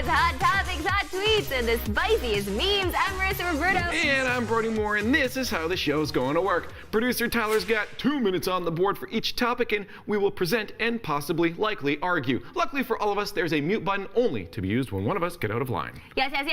most hot topics, hot tweets, and the spiciest memes. I'm Marissa, Roberto. And I'm Brody Moore, and this is how the show's going to work. Producer Tyler's got 2 minutes on the board for each topic, and we will present and possibly, likely, argue. Luckily for all of us, there's a mute button only to be used when one of us get out of line. Yes. Shout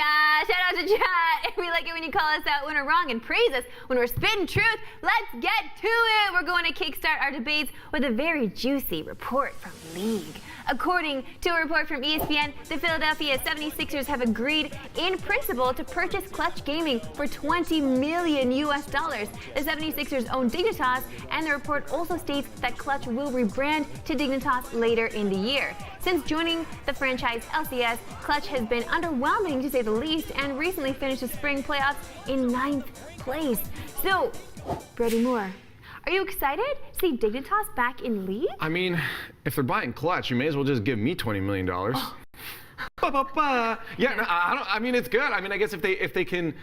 out to chat. We like it when you call us out when we're wrong and praise us when we're spitting truth. Let's get to it. We're going to kickstart our debates with a very juicy report from League. According to a report from ESPN, the Philadelphia 76ers have agreed in principle to purchase Clutch Gaming for $20 million US. The 76ers own Dignitas, and the report also states that Clutch will rebrand to Dignitas later in the year. Since joining the franchise LCS, Clutch has been underwhelming to say the least, and recently finished the spring playoffs in 9th place. So, Brody Moore, are you excited to see Dignitas back in League? I mean, if they're buying Clutch, you may as well just give me $20 million. Oh. Yeah, no, I mean, it's good. I mean, I guess if they can.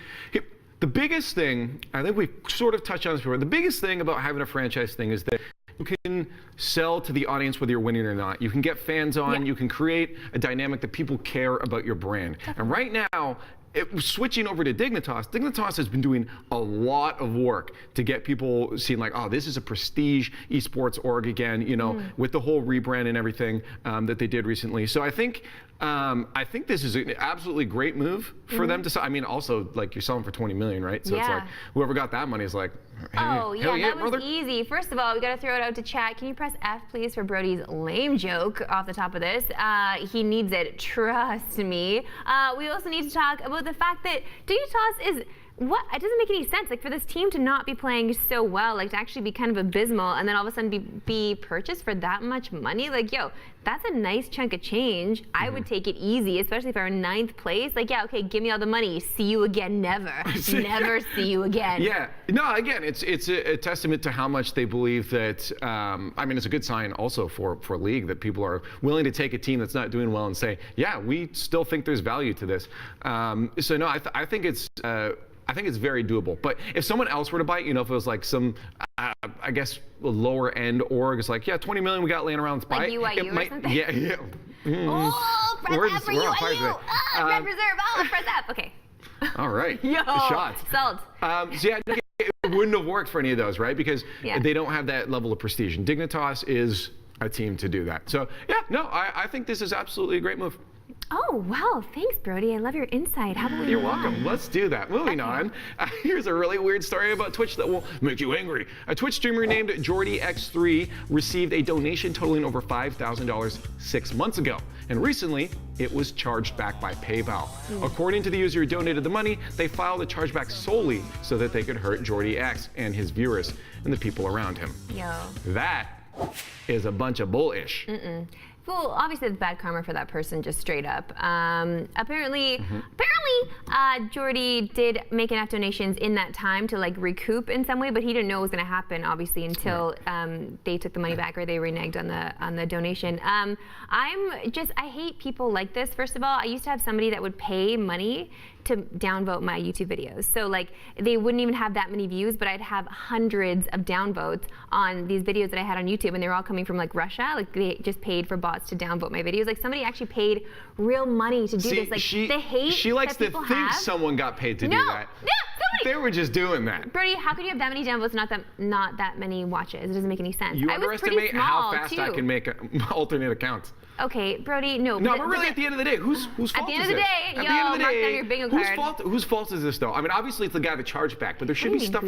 The biggest thing, I think we've sort of touched on this before, the biggest thing about having a franchise thing is that you can sell to the audience whether you're winning or not. You can get fans on, you can create a dynamic that people care about your brand. And right now, switching over to Dignitas has been doing a lot of work to get people seeing like, oh, this is a prestige esports org again, you know, with the whole rebrand and everything that they did recently. So I think this is an absolutely great move for them to sell. I mean, also, like, you're selling for $20 million, right? So it's like, whoever got that money is like, hey, that was brother. Easy. First of all, we got to throw it out to chat. Can you press F, please, for Brody's lame joke off the top of this? He needs it, trust me. We also need to talk about the fact that Dignitas is, it doesn't make any sense, like, for this team to not be playing so well, like, to actually be kind of abysmal, and then all of a sudden be purchased for that much money. Like, yo, that's a nice chunk of change. I would take it easy, especially if we're in 9th place. Like, yeah, okay, give me all the money. See you again, never. Never see you again. Yeah, no, again, it's a testament to how much they believe that, I mean, it's a good sign also for League that people are willing to take a team that's not doing well and say, yeah, we still think there's value to this. So no, I think it's very doable. But if someone else were to buy it, you know, if it was like some, I guess, lower end org, it's like, yeah, $20 million we got laying around, let's buy it. Like UIU or something? Yeah. Oh, press F for UIU. Red Reserve. Oh, press F. Okay. All right. Yo. Shots. Sold. So yeah, it wouldn't have worked for any of those, right? Because they don't have that level of prestige. And Dignitas is a team to do that. So yeah, no, I think this is absolutely a great move. Oh, wow. Thanks, Brody. I love your insight. How about You're welcome. Let's do that. Moving on. Here's a really weird story about Twitch that will make you angry. A Twitch streamer named Jordy X3 received a donation totaling over $5,000 6 months ago. And recently, it was charged back by PayPal. According to the user who donated the money, they filed a chargeback solely so that they could hurt Jordy X and his viewers and the people around him. Yo. That is a bunch of bullish. Well, obviously it's bad karma for that person, just straight up. Apparently, Jordy did make enough donations in that time to like recoup in some way, but he didn't know it was going to happen, obviously, until they took the money back or they reneged on the donation. I hate people like this. First of all, I used to have somebody that would pay money to downvote my YouTube videos. So like they wouldn't even have that many views, but I'd have hundreds of downvotes on these videos that I had on YouTube, and they were all coming from like Russia. Like they just paid for bots to downvote my videos. Like somebody actually paid real money to do this. Like the hate she likes that to people think have. someone got paid to do that. No, they were just doing that. Brody, how could you have that many downvotes, not that many watches? It doesn't make any sense. You underestimate how fast too. I can make alternate accounts. Okay, Brody, no. No, but really, at the end of the day, whose fault is this? At the end of the day, at the end of the day, your bingo card. Whose fault is this, though? I mean, obviously, it's the guy that charged back, but there should be stuff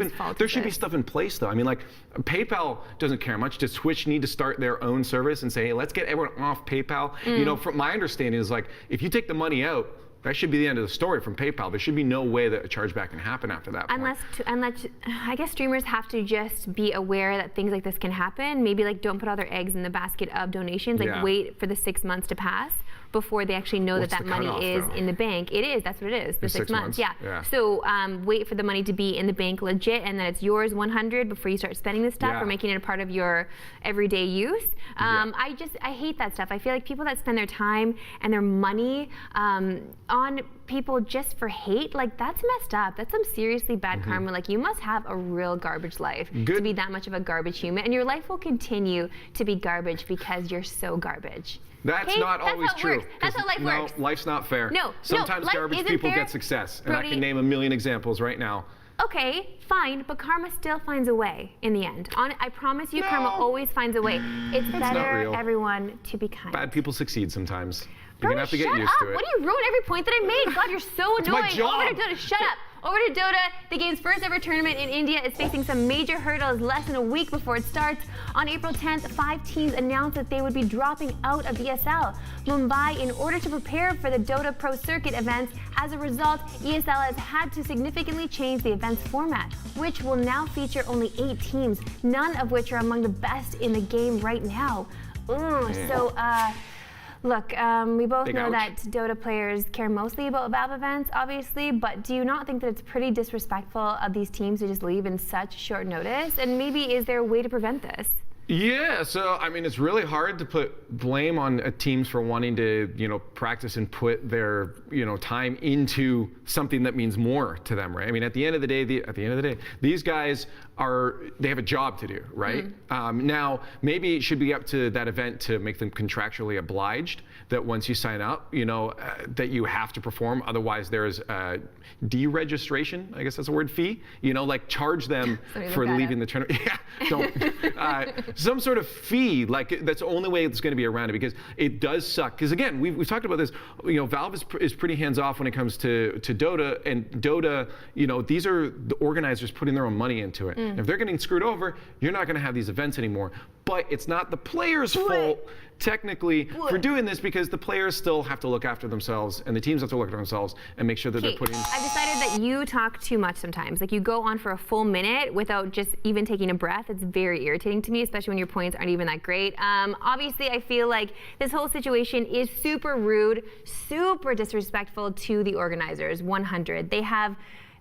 in place, though. I mean, like, PayPal doesn't care much. Does Twitch need to start their own service and say, hey, let's get everyone off PayPal? You know, from my understanding is like, if you take the money out, that should be the end of the story from PayPal. There should be no way that a chargeback can happen after that point. Unless I guess streamers have to just be aware that things like this can happen. Maybe like don't put all their eggs in the basket of donations. Like wait for the 6 months to pass before they actually know that money is in the bank. It is. That's what it is. The 6 months. Yeah. So wait for the money to be in the bank legit, and then it's yours 100 before you start spending this stuff or making it a part of your everyday use. I hate that stuff. I feel like people that spend their time and their money on people just for hate, like that's messed up. That's some seriously bad karma. Like you must have a real garbage life to be that much of a garbage human, and your life will continue to be garbage because you're so garbage. That's not always true. That's how life works. No, life's not fair. No, sometimes garbage people get success, and I can name a million examples right now. Okay, fine, but karma still finds a way in the end. I promise you, karma always finds a way. It's better, everyone, to be kind. Bad people succeed sometimes. You're Brody, gonna have to get used to it. What do you ruin every point that I made? God, you're so annoying. My job. Over to Dota, shut up. Over to Dota, the game's first ever tournament in India is facing some major hurdles less than a week before it starts. On April 10th, 5 teams announced that they would be dropping out of ESL Mumbai in order to prepare for the Dota Pro Circuit events. As a result, ESL has had to significantly change the event's format, which will now feature only 8 teams, none of which are among the best in the game right now. Look, we both know that Dota players care mostly about Valve events, obviously, but do you not think that it's pretty disrespectful of these teams to just leave in such short notice? And maybe is there a way to prevent this? Yeah, so I mean, it's really hard to put blame on teams for wanting to, practice and put their, time into something that means more to them, right? I mean, at the end of the day, these guys they have a job to do, right? Now, maybe it should be up to that event to make them contractually obliged that once you sign up, that you have to perform. Otherwise, there's a deregistration, I guess that's a word, fee. Like charge them for leaving the tournament. Yeah, don't. Some sort of fee, like that's the only way it's going to be around it, because it does suck. Because again, we've talked about this. Valve is pretty hands off when it comes to Dota, and Dota. These are the organizers putting their own money into it. If they're getting screwed over, you're not going to have these events anymore. But it's not the players' fault, technically, for doing this, because the players still have to look after themselves, and the teams have to look after themselves and make sure that they're putting. I've decided that you talk too much sometimes. Like you go on for a full minute without just even taking a breath. It's very irritating to me, especially when your points aren't even that great. Obviously, I feel like this whole situation is super rude, super disrespectful to the organizers. 100. They have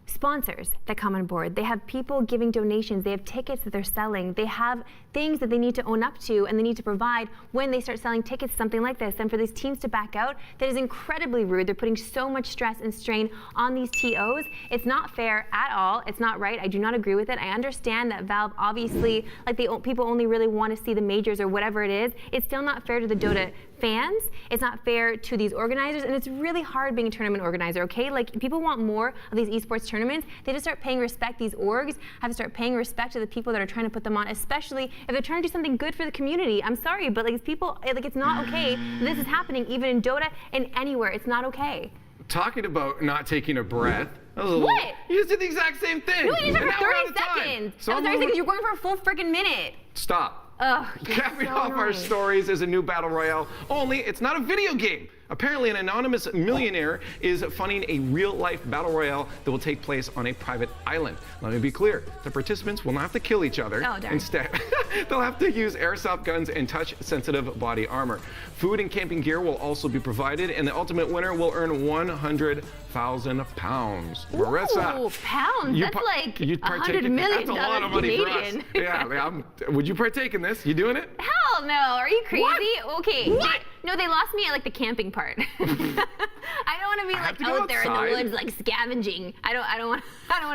sponsors that come on board. They have people giving donations. They have tickets that they're selling. They have things that they need to own up to and they need to provide when they start selling tickets to something like this. And for these teams to back out, that is incredibly rude. They're putting so much stress and strain on these TOs. It's not fair at all. It's not right. I do not agree with it. I understand that Valve obviously, like people only really want to see the majors or whatever it is. It's still not fair to the Dota fans. It's not fair to these organizers, and it's really hard being a tournament organizer, okay? Like, people want more of these esports tournaments. They have to start paying respect. These orgs have to start paying respect to the people that are trying to put them on, especially if they're trying to do something good for the community. I'm sorry, but like, these people, like, it's not okay. This is happening even in Dota and anywhere. It's not okay. Talking about not taking a breath. What? You just did the exact same thing. No, you did it for 30 seconds. So that was 30 seconds. You're going for a full freaking minute. Stop. Ugh, Capping off our stories is a new battle royale. Only it's not a video game. Apparently, an anonymous millionaire is funding a real-life battle royale that will take place on a private island. Let me be clear: the participants will not have to kill each other. Oh, darn. Instead, they'll have to use airsoft guns and touch-sensitive body armor. Food and camping gear will also be provided, and the ultimate winner will earn 100,000 pounds. Marissa, ooh, pounds? That's like 100 million. That's a lot of money for us. Yeah, would you partake in this? You doing it? Hell no! Are you crazy? What? Okay. What? No, they lost me at like the camping part. I don't want to be like out there in the woods like scavenging. I don't want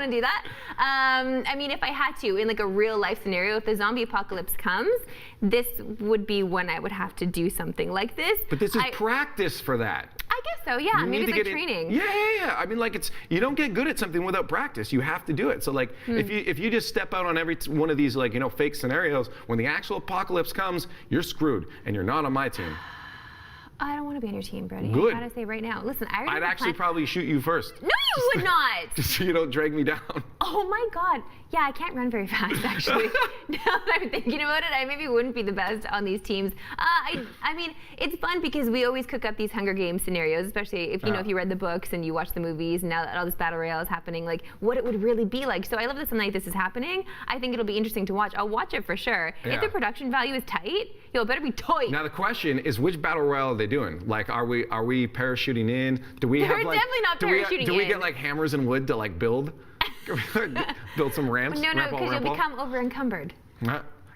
to do that. I mean, if I had to, in like a real life scenario, if the zombie apocalypse comes, this would be when I would have to do something like this. But this is practice for that. I guess so, yeah. Maybe it's like training. Yeah. I mean, like, you don't get good at something without practice. You have to do it. So like, if you just step out on every one of these like, fake scenarios, when the actual apocalypse comes, you're screwed, and you're not on my team. I don't want to be on your team, Brody. Good. I gotta say right now. Listen, I'd actually probably shoot you first. No, you would not. Just so you don't drag me down. Oh my God. Yeah, I can't run very fast, actually. Now that I'm thinking about it, I maybe wouldn't be the best on these teams. I mean, it's fun because we always cook up these Hunger Games scenarios, especially if if you read the books and you watch the movies, and now that all this battle royale is happening, like what it would really be like. So I love that something like this is happening. I think it'll be interesting to watch. I'll watch it for sure. Yeah. If the production value is tight, it better be tight. Now the question is, which battle royale are they doing? Like, are we parachuting in? Do we have like? Definitely not parachuting in. Do we get like hammers and wood to like build? Build some ramps? No, because you'll become over encumbered.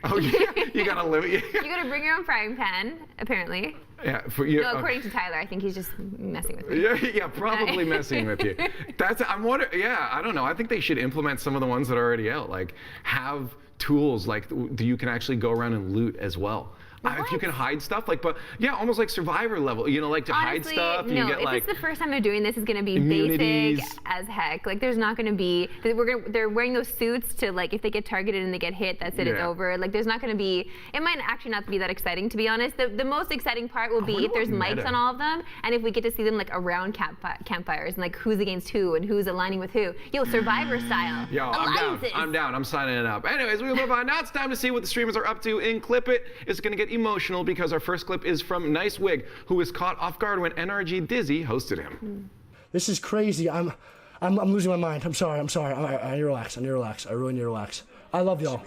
Oh yeah, you gotta live. Yeah. You gotta bring your own frying pan, apparently. Yeah, for you. No, according to Tyler, I think he's just messing with me. Yeah, probably messing with you. I'm wondering. Yeah, I don't know. I think they should implement some of the ones that are already out. Like have tools like you can actually go around and loot as well. If you can hide stuff, but yeah, almost like Survivor level, like to hide stuff. No, you get, if like, it's the first time they're doing this, it's gonna be immunities. basic as heck. Like there's not gonna be, they're wearing those suits to like, if they get targeted and they get hit, that's it, it's over. Like there's not gonna be, it might actually not be that exciting, to be honest. The most exciting part will be if there's mics on all of them, and if we get to see them like around campfires, and like who's against who, and who's aligning with who. Yo, Survivor style. Yo, I'm down, I'm signing it up. Anyways, we move on. Now it's time to see what the streamers are up to in Clip It. It's gonna get emotional because our first clip is from Nice Wig, who was caught off guard when NRG Dizzy hosted him. This is crazy. I'm losing my mind. I'm sorry. I need to relax. I really need to relax. I love y'all.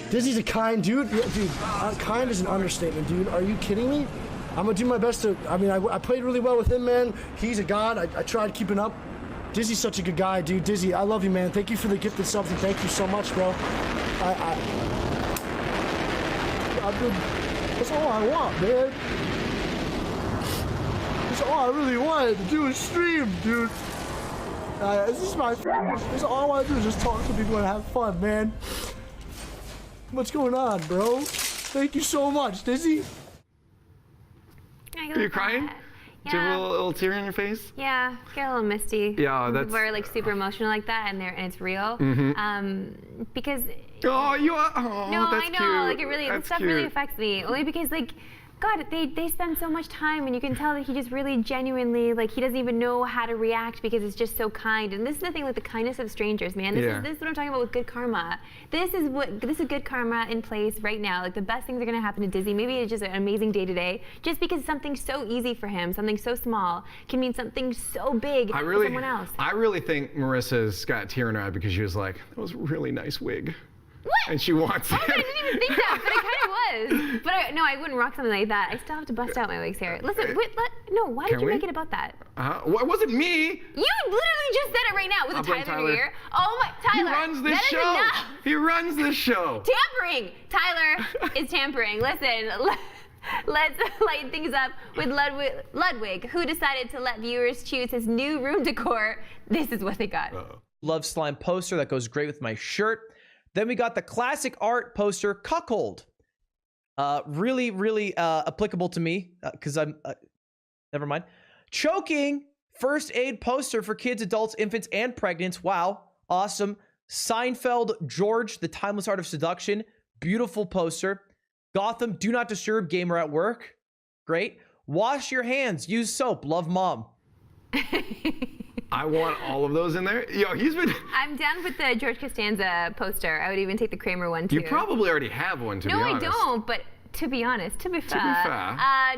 Dizzy's a kind dude. Yeah, dude, kind is an understatement, dude. Are you kidding me? I'm gonna do my best to. I mean, I played really well with him, man. He's a god. I tried keeping up. Dizzy's such a good guy, dude. Dizzy, I love you, man. Thank you for the gift of something. Thank you so much, bro. That's all I want, man. That's all I really wanted to do is stream, dude. This is my That's all I want to do is just talk to people and have fun, man. What's going on, bro? Thank you so much, Dizzy. Are you crying? Yeah. Do you have a little tear in your face? Yeah, get a little misty. Yeah, that's. People are like super emotional like that, and it's real. Because. Oh, you are. Oh, no, that's I know. Cute. Like it really, this stuff really affects me. Only because like, God, they spend so much time, and you can tell that he just really genuinely like he doesn't even know how to react because it's just so kind. And this is the thing with the kindness of strangers, man. This is what I'm talking about with good karma. This is good karma in place right now. Like the best things are gonna happen to Dizzy. Maybe it's just an amazing day today, just because something so easy for him, something so small, can mean something so big for someone else. I really think Marissa's got a tear in her eye because she was like, "That was a really nice wig." What? And she wants it. I didn't even think that, but it kind of was. But I wouldn't rock something like that. I still have to bust out my wigs here. Listen, why did you make it about that? Well, it wasn't me. You literally just said it right now. Was it Tyler here? Oh my, Tyler. He runs this show. Is enough. He runs this show. Tampering. Tyler is tampering. Listen, let's lighten things up with Ludwig, who decided to let viewers choose his new room decor. This is what they got. Love slime poster that goes great with my shirt. Then we got the classic art poster, Cuckold. Really applicable to me because I'm, never mind. Choking first aid poster for kids, adults, infants, and pregnants. Wow, awesome. Seinfeld, George, the timeless art of seduction. Beautiful poster. Gotham, do not disturb, gamer at work. Great. Wash your hands, use soap, love mom. I want all of those in there. Yo, he's been. I'm down with the George Costanza poster. I would even take the Kramer one too. You probably already have one, to be honest. No, I don't. But to be honest, to be fair,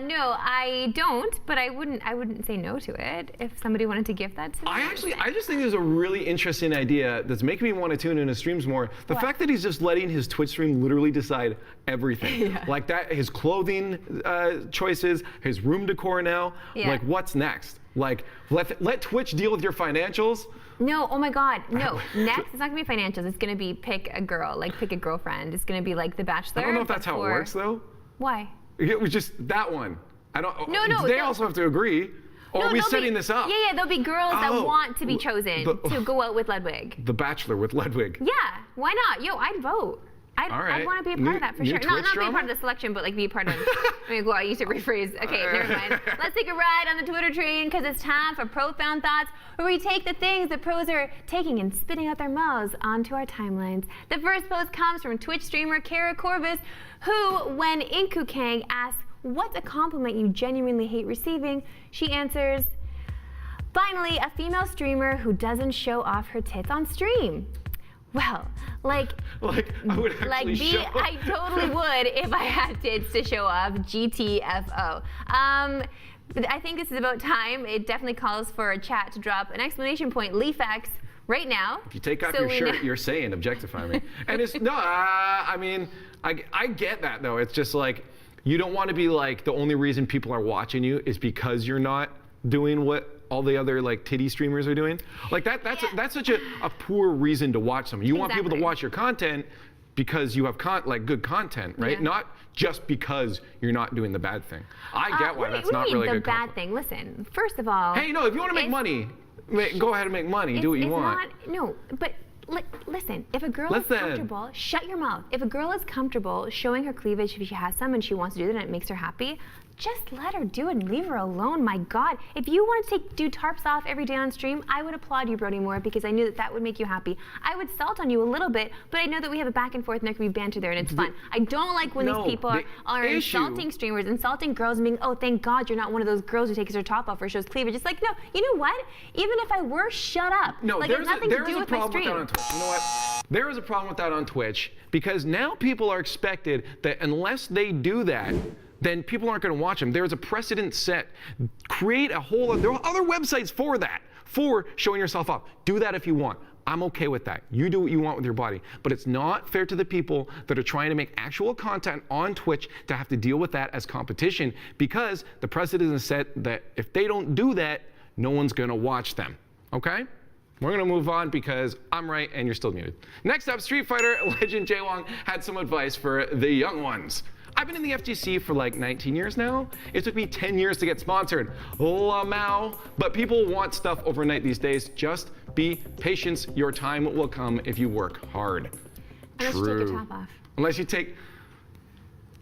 no, I don't. But I wouldn't say no to it if somebody wanted to give that to me. I just think there's a really interesting idea that's making me want to tune in his streams more. The fact that he's just letting his Twitch stream literally decide everything. Like that, his clothing choices, his room decor now. Like what's next? Like, let Twitch deal with your financials. No, oh my God, no. Next, it's not gonna be financials. It's gonna be pick a girl, like pick a girlfriend. It's gonna be like The Bachelor. I don't know if that's how it works, though. Why? It was just that one. I don't. No. They also have to agree. Or are we setting this up? Yeah, there'll be girls that want to be chosen to go out with Ludwig. The Bachelor with Ludwig. Yeah, why not? Yo, I'd vote. I'd want to be a part of that for sure. Not be a part of the selection, but like be a part of. I used to rephrase. Okay, never mind. Let's take a ride on the Twitter train because it's time for Profound Thoughts, where we take the things that pros are taking and spitting out their mouths onto our timelines. The first post comes from Twitch streamer Kara Corvus, who, when Inku Kang asks, "What's a compliment you genuinely hate receiving?" she answers, "Finally, a female streamer who doesn't show off her tits on stream." Well, I would actually I totally would if I had tits to show off. GTFO. But I think this is about time. It definitely calls for a chat to drop an exclamation point, Leafx, right now. If you take off your shirt, you're saying objectify me. And it's I mean, I get that though. It's just like you don't want to be like the only reason people are watching you is because you're not doing what all the other like titty streamers are doing. Like that's such a poor reason to watch them. You want people to watch your content because you have good content, right? Yeah. Not just because you're not doing the bad thing. I get why that's not really the good bad content. thing? Listen, first of all. Hey, no, if you want to make money, go ahead and make money. Do what you want. But listen, if a girl is comfortable, shut your mouth. If a girl is comfortable showing her cleavage, if she has some and she wants to do that and it makes her happy, just let her do it and leave her alone. My God, if you want to do tarps off every day on stream, I would applaud you, Brody, more because I knew that would make you happy. I would salt on you a little bit, but I know that we have a back and forth and there can be banter there and it's fun. I don't like when these people are insulting streamers, insulting girls and being, oh, thank God you're not one of those girls who takes her top off or shows cleavage. It's like, no, you know what? Even if I were, shut up. No, like, there's nothing to do with my stream. There is a problem with that on Twitch. You know what? There is a problem with that on Twitch because now people are expected that unless they do that, then people aren't going to watch them. There's a precedent set. Create a whole, there are other websites for that, for showing yourself off. Do that if you want. I'm okay with that. You do what you want with your body. But it's not fair to the people that are trying to make actual content on Twitch to have to deal with that as competition because the precedent is set that if they don't do that, no one's going to watch them. Okay? We're going to move on because I'm right and you're still muted. Next up, Street Fighter legend Jay Wong had some advice for the young ones. I've been in the FGC for like 19 years now. It took me 10 years to get sponsored. Lamau. But people want stuff overnight these days. Just be patient. Your time will come if you work hard. Unless you take your top off. Unless you take...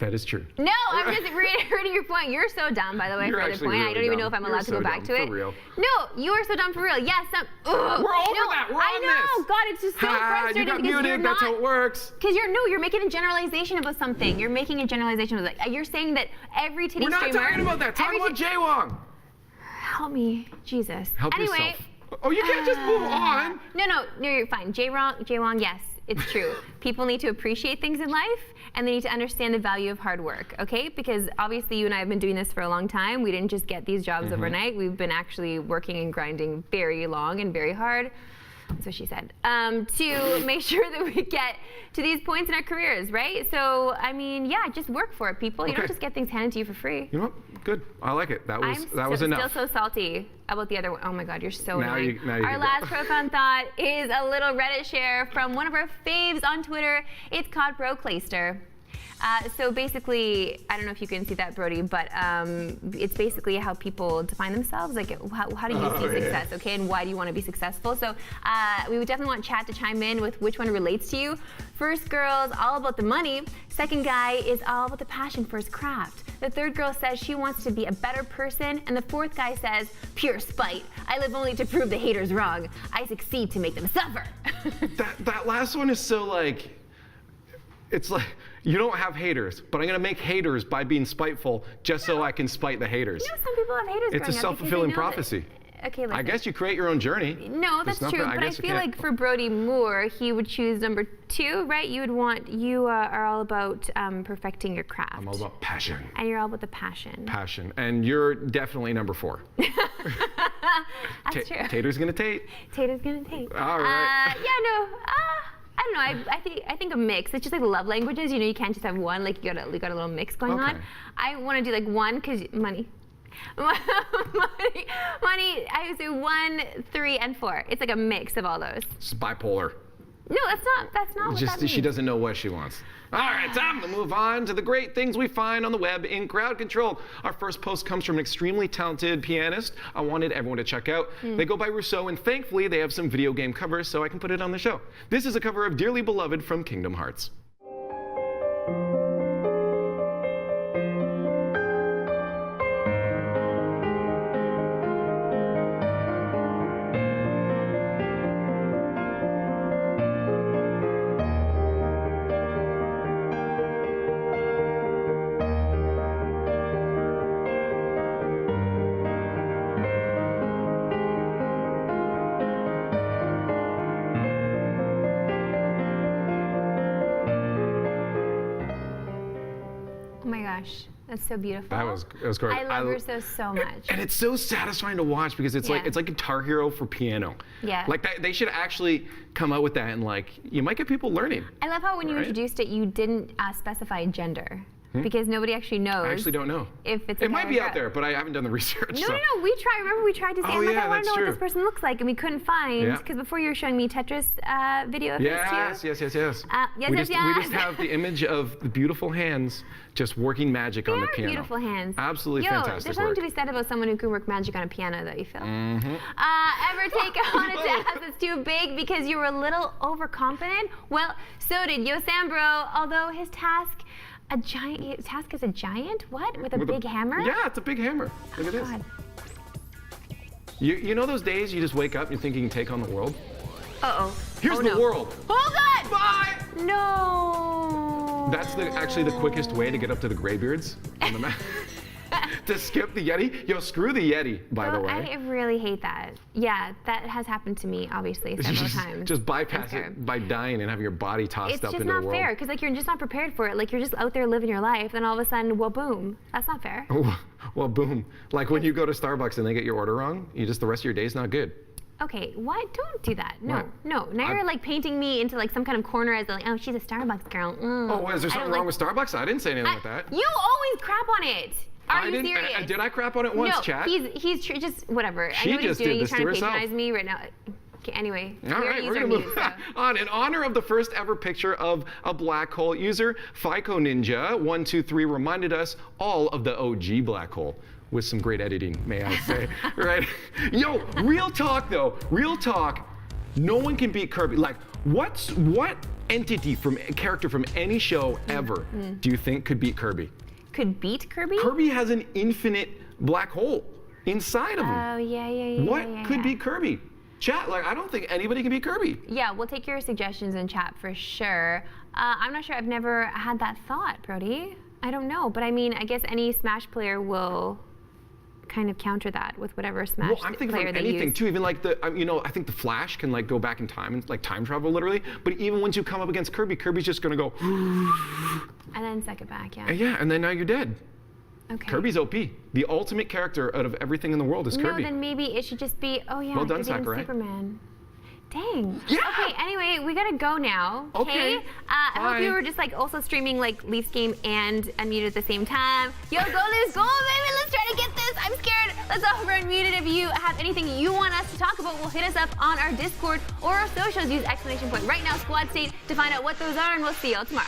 That is true. No, I'm just reiterating your point. You're so dumb, by the way, You're for the actually point. really I don't even know dumb. if I'm You're allowed to so go back dumb, to it. for real. No, you are so dumb for real. Yes, we're over that. We're I on know. this. God, it's just so frustrating you got because muted. you're That's not. how it works. Because you're making a generalization about something. You're making a generalization of you're saying that every titty We're not streamer. talking about that. Talking about Jay Wong. Help me, Jesus. Help anyway, yourself. Oh, you can't just move on. No, you're fine. Jay Wong, yes, it's true. People need to appreciate things in life, and they need to understand the value of hard work, okay? Because obviously you and I have been doing this for a long time. We didn't just get these jobs overnight. We've been actually working and grinding very long and very hard. That's what she said. To make sure that we get to these points in our careers, right? So, I mean, yeah, just work for it, people. You don't just get things handed to you for free. You know what? Good. I like it. That was I'm enough. still so salty about the other one. Oh my God, you're so annoying. Now you our can last go. profound thought is a little Reddit share from one of our faves on Twitter. It's called Bro Clayster. So basically, I don't know if you can see that, Brody, but it's basically how people define themselves. Like, how do you see success, okay? And why do you want to be successful? So we would definitely want chat to chime in with which one relates to you. First girl's all about the money. Second guy is all about the passion for his craft. The third girl says she wants to be a better person. And the fourth guy says, pure spite. I live only to prove the haters wrong. I succeed to make them suffer. that last one is so like, it's like, you don't have haters, but I'm gonna make haters by being spiteful just so I can spite the haters. You know, some people have haters It's a growing up self-fulfilling because they know prophecy. Okay, listen. I guess you create your own journey. No, that's true. But I feel like for Brody Moore, he would choose number 2, right? You are all about perfecting your craft. I'm all about passion. And you're all about the passion. Passion. And you're definitely number 4. That's true. Tater's gonna tate. Tater's gonna tate. All right. I don't know. I think a mix. It's just like love languages. You know, you can't just have one. Like you got a little mix going on. I want to do like one because money. money. I would say 1, 3, and 4. It's like a mix of all those. It's bipolar. No, that's not what that means. She doesn't know what she wants. All right, time to move on to the great things we find on the web in crowd control. Our first post comes from an extremely talented pianist I wanted everyone to check out. They go by Rousseau, and thankfully they have some video game covers so I can put it on the show. This is a cover of Dearly Beloved from Kingdom Hearts. That's so beautiful. That was great. I love Rousseau so much. And it's so satisfying to watch because it's like Guitar Hero for piano. Yeah. Like they should actually come out with that and like you might get people learning. I love how when you introduced it, you didn't specify gender. Because nobody actually knows. I actually don't know. If it's a It guy might or be girl. out there, but I haven't done the research. No, so. no, we tried. Remember, we tried to say, Oh, I'm like, yeah, I want to that's know what true. this person looks like, and we couldn't find, Yeah. because before you were showing me Tetris video of Yes, his too. yes. Yes, we yes, just, yes. We just have the image of the beautiful hands just working magic on the piano. Beautiful hands. Absolutely fantastic There's something work. to be said about someone who can work magic on a piano, that you feel. Mm-hmm. Ever take on a task that's too big because you were a little overconfident? Well, so did Yo Sambro, although his task is a giant? What? With a big hammer? Yeah, it's a big hammer. Look at this. God. You know those days you just wake up and you think you can take on the world? Uh-oh. Here's Oh, the no. world. Hold on! Bye! No! That's actually the quickest way to get up to the graybeards on the map. To skip the Yeti. Yo, screw the Yeti, by the way. I really hate that. Yeah, that has happened to me, obviously, several times. Just bypass I'm sure. it by dying and having your body tossed It's up just into the not world. fair, because like you're just not prepared for it. Like you're just out there living your life, then all of a sudden, well, boom. That's not fair. Well, boom. Like when you go to Starbucks and they get your order wrong, the rest of your day's not good. Okay, what? Don't do that. No, What? no. Now you're like painting me into like some kind of corner as like, oh, she's a Starbucks girl. Oh, is there something wrong with Starbucks? I didn't say anything like that. You always crap on it. Are you serious? Did I crap on it once, no, chat? he's just whatever. She I know what he's just did doing. this He's to trying to herself. patronize me right now. Okay, anyway, All right, we're gonna move on. In honor of the first ever picture of a black hole, user FICO Ninja 123 reminded us all of the OG black hole. With some great editing, may I say. Right? Yo, real talk though. Real talk. No one can beat Kirby. Like, what entity character from any show ever do you think could beat Kirby? Could beat Kirby? Kirby has an infinite black hole inside of him. Oh yeah. What could beat Kirby? Chat, like, I don't think anybody can beat Kirby. Yeah, we'll take your suggestions in chat for sure. I'm not sure. I've never had that thought, Brody. I don't know, but I mean, I guess any Smash player will kind of counter that with whatever Smash Well, I'm thinking player from they anything use. too. Even like I think the Flash can like go back in time and like time travel literally. But even once you come up against Kirby, Kirby's just gonna go. And then suck it back, yeah. Yeah, and then now you're dead. Okay. Kirby's OP. The ultimate character out of everything in the world is Kirby. No, then maybe it should just be, oh yeah, Well done, it's even Sakurai. Superman. Dang. Yeah! Okay, anyway, we gotta go now. Okay. I hope you Bye. were just like also streaming like Leafs game and unmuted at the same time. Yo, go Leafs, go baby, let's try to get this. I'm scared. Let's all run muted. If you have anything you want us to talk about, we'll hit us up on our Discord or our socials. Use exclamation point right now, squad state, to find out what those are, and we'll see y'all tomorrow.